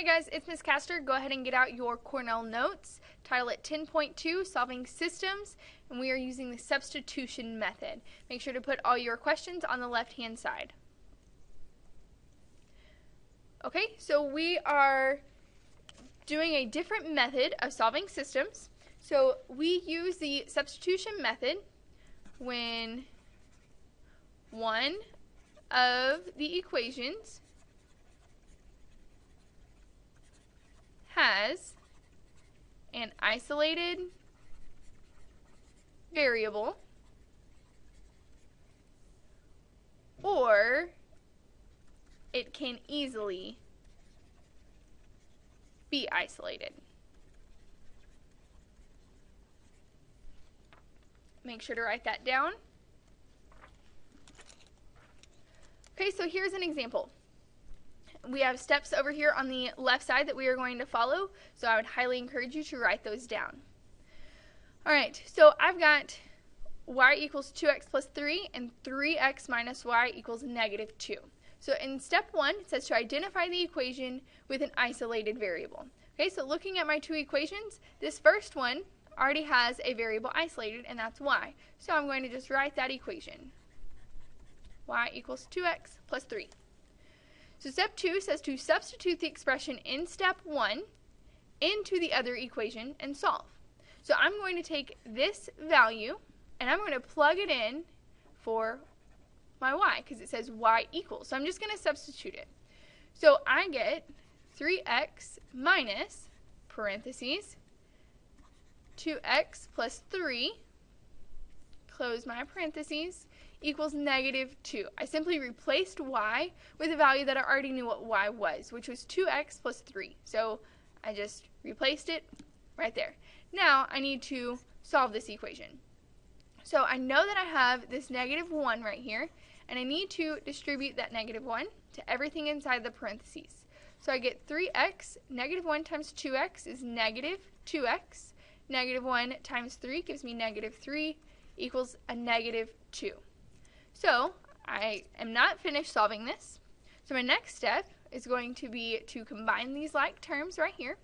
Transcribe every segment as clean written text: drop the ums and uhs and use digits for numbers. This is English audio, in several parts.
Hey guys, it's Ms. Castor. Go ahead and get out your Cornell notes. Title it 10.2, Solving Systems, and we are using the substitution method. Make sure to put all your questions on the left-hand side. Okay, so we are doing a different method of solving systems. So we use the substitution method when one of the equations has an isolated variable or it can easily be isolated. Make sure to write that down. Okay, so here's an example. We have steps over here on the left side that we are going to follow, so I would highly encourage you to write those down. Alright, so I've got y equals 2x plus 3 and 3x minus y equals negative 2. So in step 1, it says to identify the equation with an isolated variable. Okay, so looking at my two equations, this first one already has a variable isolated, and that's y. So I'm going to just write that equation. Y equals 2x plus 3. So step 2 says to substitute the expression in step 1 into the other equation and solve. So I'm going to take this value and I'm going to plug it in for my y because it says y equals. So I'm just going to substitute it. So I get 3x minus parentheses 2x plus 3, close my parentheses, equals negative 2. I simply replaced y with a value that I already knew what y was, which was 2x plus 3. So I just replaced it right there. Now I need to solve this equation. So I know that I have this negative 1 right here, and I need to distribute that negative 1 to everything inside the parentheses. So I get 3x, negative 1 times 2x is negative 2x. Negative 1 times 3 gives me negative 3 equals a negative 2. So I am not finished solving this. So my next step is going to be to combine these like terms right here.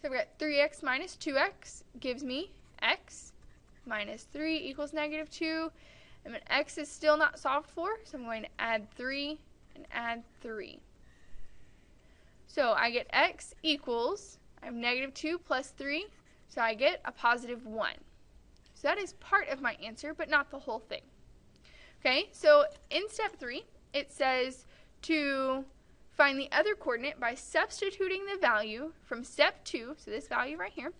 So I've got 3x minus 2x gives me x minus 3 equals negative 2. And x is still not solved for, so I'm going to add 3 and add 3. So I get x equals, I have negative 2 plus 3, so I get a positive 1. So that is part of my answer, but not the whole thing. Okay, so in step 3, it says to find the other coordinate by substituting the value from step 2, so this value right here,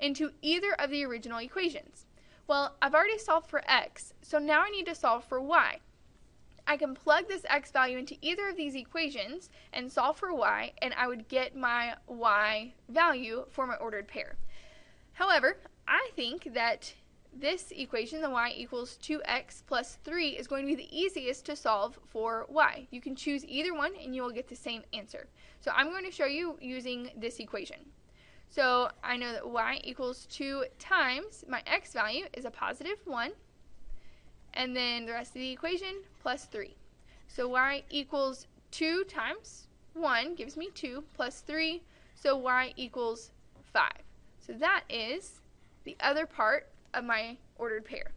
into either of the original equations. Well, I've already solved for x, so now I need to solve for y. I can plug this x value into either of these equations and solve for y, and I would get my y value for my ordered pair. However, I think that this equation, the y equals 2x plus 3, is going to be the easiest to solve for y. You can choose either one and you will get the same answer. So I'm going to show you using this equation. So I know that y equals 2 times my x value is a positive 1, and then the rest of the equation plus 3. So y equals 2 times 1 gives me 2 plus 3, so y equals 5. So that is the other part of my ordered pair.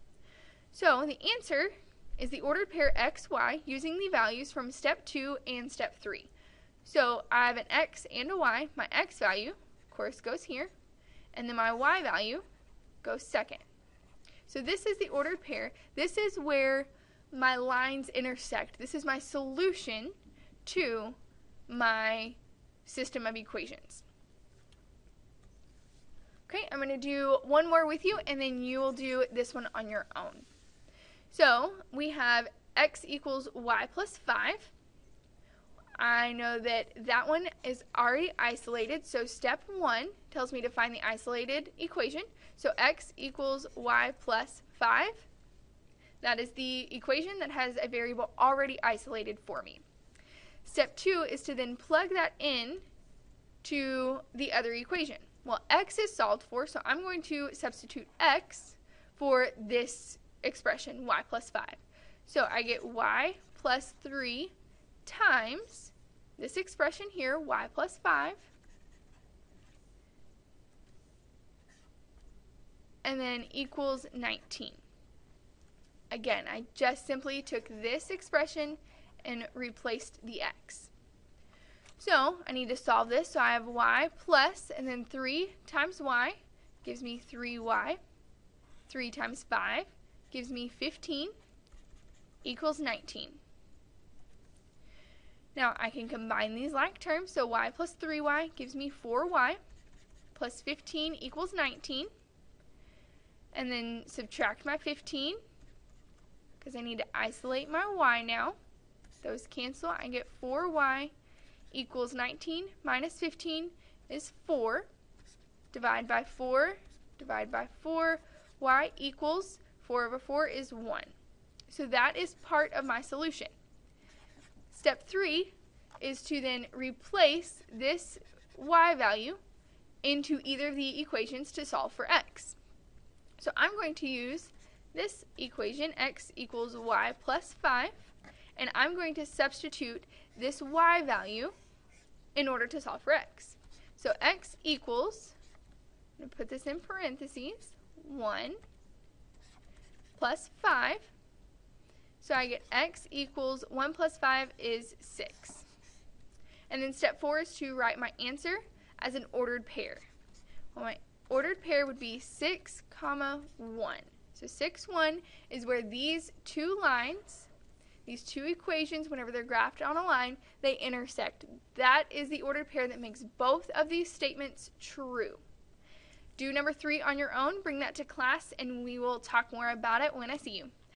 So the answer is the ordered pair xy using the values from step 2 and step 3. So I have an x and a y. My x value, of course, goes here, and then my y value goes second. So this is the ordered pair. This is where my lines intersect. This is my solution to my system of equations. Okay, I'm going to do one more with you, and then you will do this one on your own. So we have x equals y plus 5. I know that that one is already isolated, so step 1 tells me to find the isolated equation. So x equals y plus 5. That is the equation that has a variable already isolated for me. Step 2 is to then plug that in to the other equation. Well, x is solved for, so I'm going to substitute x for this expression, y plus 5. So I get y plus 3 times this expression here, y plus 5, and then equals 19. Again, I just simply took this expression and replaced the x. So I need to solve this, so I have y plus, and then 3 times y gives me 3y. 3 times 5 gives me 15 equals 19. Now I can combine these like terms, so y plus 3y gives me 4y plus 15 equals 19. And then subtract my 15 because I need to isolate my y now. Those cancel. I get 4y equals 19 minus 15 is 4. Divide by 4, divide by 4. Y equals 4 over 4 is 1. So that is part of my solution. Step 3 is to then replace this y value into either of the equations to solve for x. So I'm going to use this equation, x equals y plus 5, and I'm going to substitute this y value in order to solve for x. So x equals, I'm going to put this in parentheses, 1 plus 5. So I get x equals 1 plus 5 is 6. And then step 4 is to write my answer as an ordered pair. Well, my ordered pair would be 6, 1. So 6, 1 is where these two lines, these two equations, whenever they're graphed on a line, they intersect. That is the ordered pair that makes both of these statements true. Do number 3 on your own, bring that to class, and we will talk more about it when I see you.